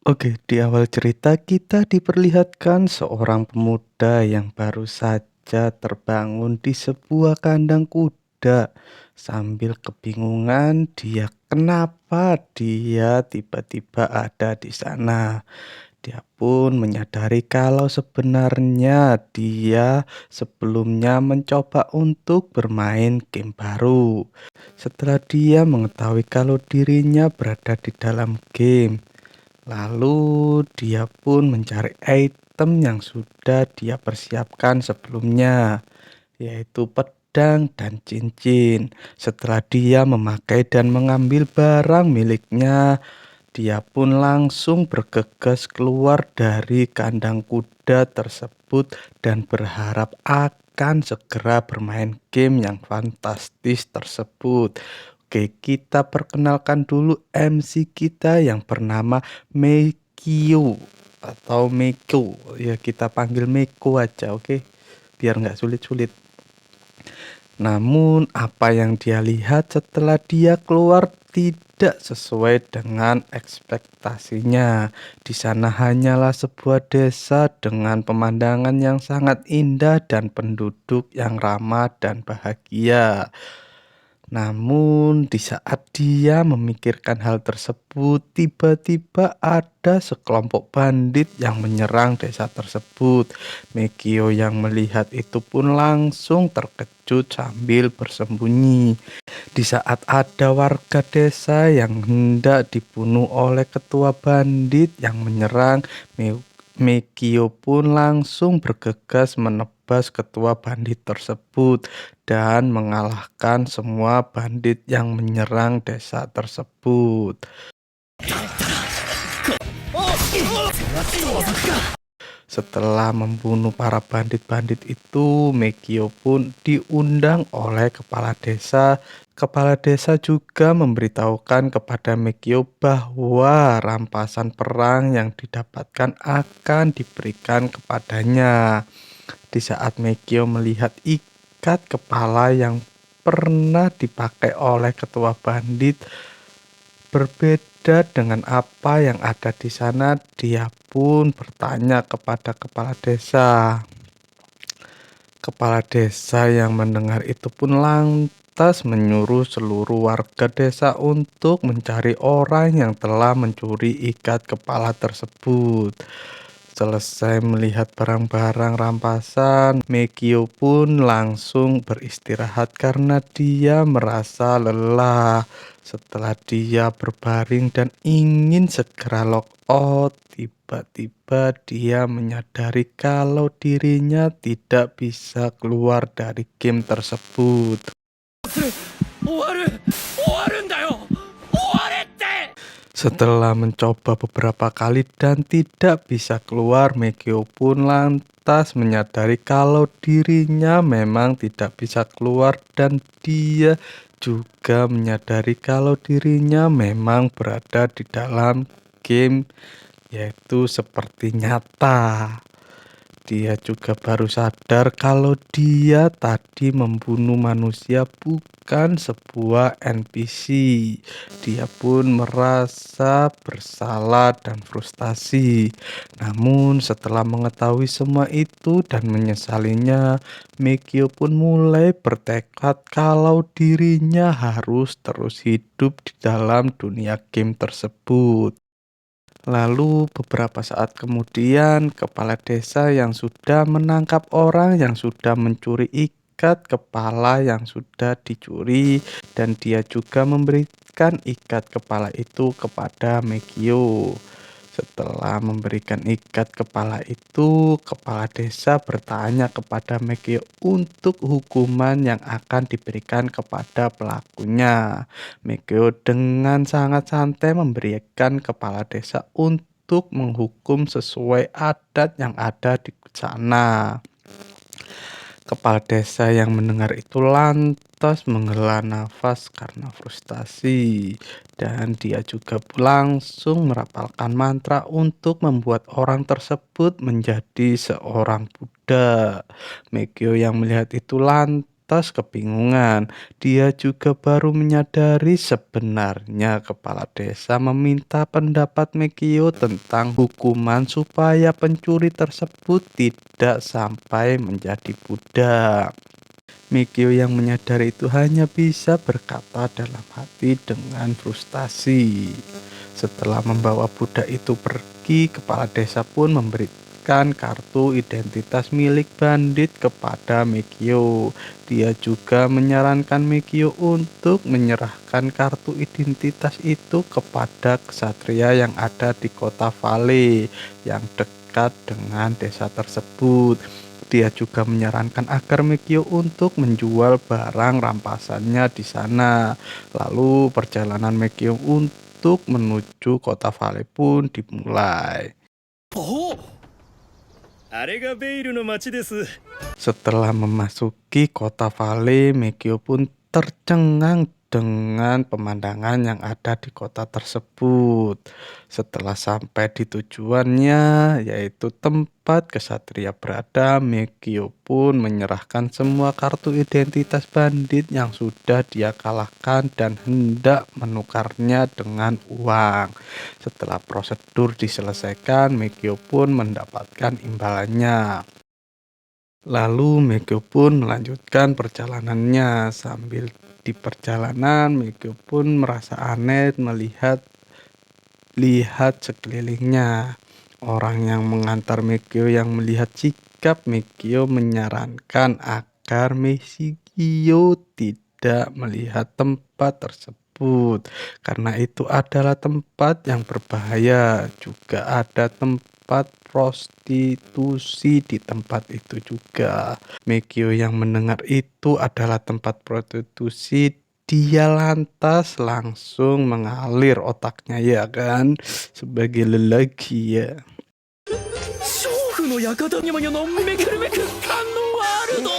Oke, di awal cerita kita diperlihatkan seorang pemuda yang baru saja terbangun di sebuah kandang kuda. Sambil kebingungan kenapa dia tiba-tiba ada di sana. Dia pun menyadari kalau sebenarnya dia sebelumnya mencoba untuk bermain game baru. Setelah dia mengetahui kalau dirinya berada di dalam game, lalu dia pun mencari item yang sudah dia persiapkan sebelumnya, yaitu pedang dan cincin. Setelah dia memakai dan mengambil barang miliknya, dia pun langsung bergegas keluar dari kandang kuda tersebut dan berharap akan segera bermain game yang fantastis tersebut. Oke, kita perkenalkan dulu MC kita yang bernama Meikyo atau Meiko. Ya, kita panggil Meiko aja, oke? Biar nggak sulit-sulit. Namun, apa yang dia lihat setelah dia keluar tidak sesuai dengan ekspektasinya. Di sana hanyalah sebuah desa dengan pemandangan yang sangat indah dan penduduk yang ramah dan bahagia. Namun, di saat dia memikirkan hal tersebut, tiba-tiba ada sekelompok bandit yang menyerang desa tersebut. Mekio yang melihat itu pun langsung terkejut sambil bersembunyi. Di saat ada warga desa yang hendak dibunuh oleh ketua bandit yang menyerang, Mekio pun langsung bergegas menebas ketua bandit tersebut dan mengalahkan semua bandit yang menyerang desa tersebut. Setelah membunuh para bandit-bandit itu, Mekio pun diundang oleh kepala desa. Kepala desa juga memberitahukan kepada Mekio bahwa rampasan perang yang didapatkan akan diberikan kepadanya. Di saat Mekio melihat ikat kepala yang pernah dipakai oleh ketua bandit, berbeda dengan apa yang ada di sana, dia pun bertanya kepada kepala desa. Kepala desa yang mendengar itu pun lantas menyuruh seluruh warga desa untuk mencari orang yang telah mencuri ikat kepala tersebut. Selesai melihat barang-barang rampasan, Mekio pun langsung beristirahat karena dia merasa lelah. Setelah dia berbaring dan ingin segera lock out, tiba-tiba dia menyadari kalau dirinya tidak bisa keluar dari game tersebut. Setelah mencoba beberapa kali dan tidak bisa keluar, Megio pun lantas menyadari kalau dirinya memang tidak bisa keluar dan dia juga menyadari kalau dirinya memang berada di dalam game, yaitu seperti nyata. Dia juga baru sadar kalau dia tadi membunuh manusia bukan sebuah NPC. Dia pun merasa bersalah dan frustasi. Namun setelah mengetahui semua itu dan menyesalinya, Mekio pun mulai bertekad kalau dirinya harus terus hidup di dalam dunia game tersebut. Lalu beberapa saat kemudian, kepala desa yang sudah menangkap orang yang sudah mencuri ikat kepala yang sudah dicuri, dan dia juga memberikan ikat kepala itu kepada Megio. Setelah memberikan ikat kepala itu, kepala desa bertanya kepada Megio untuk hukuman yang akan diberikan kepada pelakunya. Megio dengan sangat santai memberikan kepala desa untuk menghukum sesuai adat yang ada di sana. Kepala desa yang mendengar itu lantas menghela nafas karena frustasi, dan dia juga langsung merapalkan mantra untuk membuat orang tersebut menjadi seorang Buddha. Megyo yang melihat itu lantas lantas kebingungan. Dia juga baru menyadari sebenarnya kepala desa meminta pendapat Mikio tentang hukuman supaya pencuri tersebut tidak sampai menjadi budak. Mikio yang menyadari itu hanya bisa berkata dalam hati dengan frustasi. Setelah membawa budak itu pergi, kepala desa pun memberikan kartu identitas milik bandit kepada Mikio. Dia juga menyarankan Mikio untuk menyerahkan kartu identitas itu kepada ksatria yang ada di kota Vale yang dekat dengan desa tersebut. Dia juga menyarankan agar Mikio untuk menjual barang rampasannya di sana. Lalu perjalanan Mikio untuk menuju kota Vale pun dimulai. おお、あれがベイルの街です。 Setelah memasuki kota Vale, Mikio pun tercengang dengan pemandangan yang ada di kota tersebut. Setelah sampai di tujuannya, yaitu tempat kesatria berada, Mikio pun menyerahkan semua kartu identitas bandit yang sudah dia kalahkan dan hendak menukarnya dengan uang. Setelah prosedur diselesaikan, Mikio pun mendapatkan imbalannya. Lalu Mikio pun melanjutkan perjalanannya. Sambil di perjalanan, Mikio pun merasa aneh melihat sekelilingnya. Orang yang mengantar Mikio yang melihat sikap Mikio menyarankan agar Mikio tidak melihat tempat tersebut karena itu adalah tempat yang berbahaya. Juga ada tempat prostitusi di tempat itu juga. Mikio yang mendengar itu adalah tempat prostitusi, dia lantas langsung mengalir otaknya, ya kan, sebagai lelaki ya. 娼婦の館にものめくるめく感のワールド。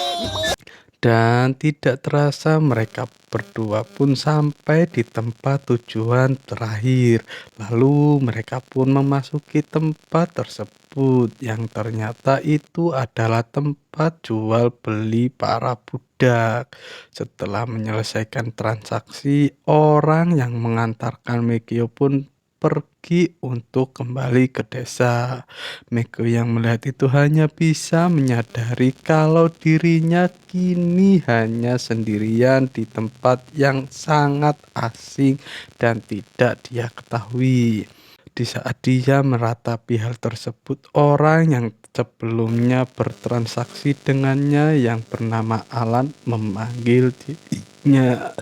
Dan tidak terasa mereka berdua pun sampai di tempat tujuan terakhir. Lalu mereka pun memasuki tempat tersebut yang ternyata itu adalah tempat jual beli para budak. Setelah menyelesaikan transaksi, orang yang mengantarkan Mikio pun pergi untuk kembali ke desa. Mikio yang melihat itu hanya bisa menyadari kalau dirinya kini hanya sendirian di tempat yang sangat asing dan tidak dia ketahui. Di saat dia meratapi hal tersebut, orang yang sebelumnya bertransaksi dengannya yang bernama Alan memanggil dirinya.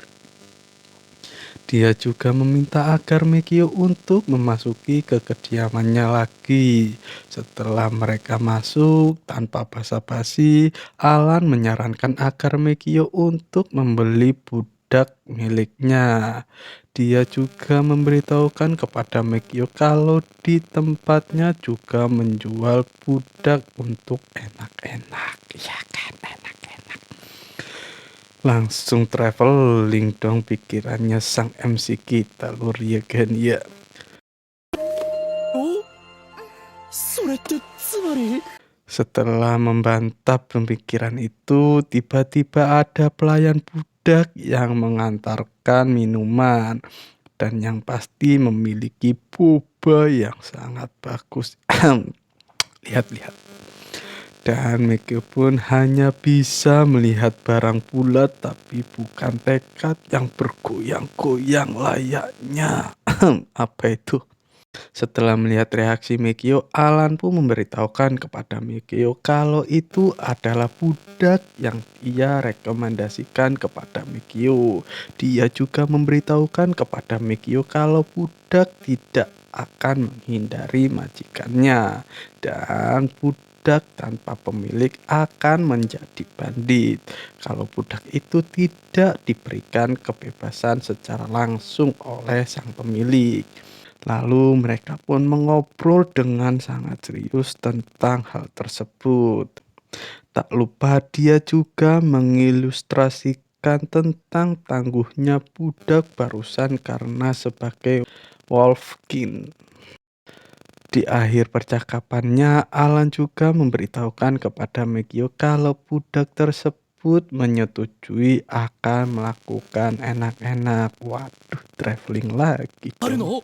Dia juga meminta agar Mikio untuk memasuki ke kediamannya lagi. Setelah mereka masuk, tanpa basa-basi, Alan menyarankan agar Mikio untuk membeli budak miliknya. Dia juga memberitahukan kepada Mikio kalau di tempatnya juga menjual budak untuk enak-enak. Ya kan, enak-enak. Langsung traveling dong pikirannya sang MC kita, lur ya kan ya. お、それってつまり。 Setelah membantah pemikiran itu, tiba-tiba ada pelayan budak yang mengantarkan minuman dan yang pasti memiliki boba yang sangat bagus. Lihat-lihat. Dan Mikio pun hanya bisa melihat barang bulat tapi bukan tekad yang bergoyang-goyang layaknya. Apa itu? Setelah melihat reaksi Mikio, Alan pun memberitahukan kepada Mikio kalau itu adalah budak yang ia rekomendasikan kepada Mikio. Dia juga memberitahukan kepada Mikio kalau budak tidak akan menghindari majikannya dan budak tanpa pemilik akan menjadi bandit kalau budak itu tidak diberikan kebebasan secara langsung oleh sang pemilik. Lalu mereka pun mengobrol dengan sangat serius tentang hal tersebut. Tak lupa dia juga mengilustrasikan tentang tangguhnya budak barusan karena sebagai Wolfkin. Di akhir percakapannya, Alan juga memberitahukan kepada Mikio kalau budak tersebut tersebut menyetujui akan melakukan enak-enak. Waduh, traveling lagi ある dong. の？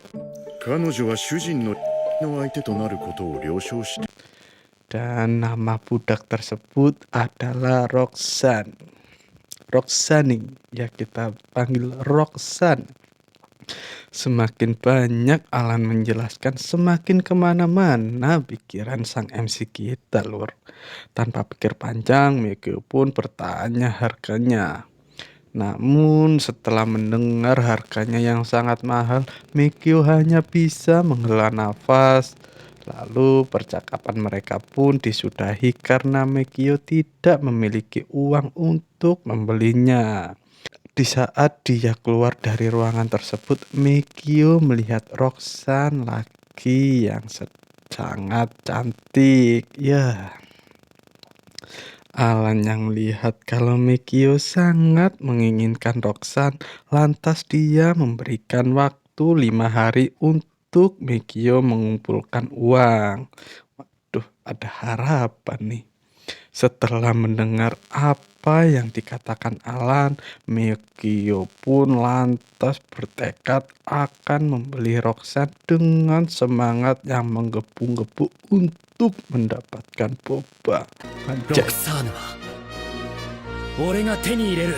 彼女は主人の相手となることを了承して Dan nama budak tersebut adalah Roxanne. Roxani, ya kita panggil Roxanne. Semakin banyak Alan menjelaskan, semakin kemana-mana pikiran sang MC kita, lur. Tanpa pikir panjang, Mikio pun bertanya harganya. Namun setelah mendengar harganya yang sangat mahal, Mikio hanya bisa menghela nafas. Lalu percakapan mereka pun disudahi karena Mikio tidak memiliki uang untuk membelinya. Di saat dia keluar dari ruangan tersebut, Mikio melihat Roxanne lagi yang sangat cantik. Ya, Alan yang melihat kalau Mikio sangat menginginkan Roxanne, lantas dia memberikan waktu 5 hari untuk Mikio mengumpulkan uang. Waduh, ada harapan nih. Setelah mendengar apa yang dikatakan Alan, Mikio pun lantas bertekad akan membeli Roxanne dengan semangat yang menggebu-gebu untuk mendapatkan boba. ロクサーヌは俺が手に入れる。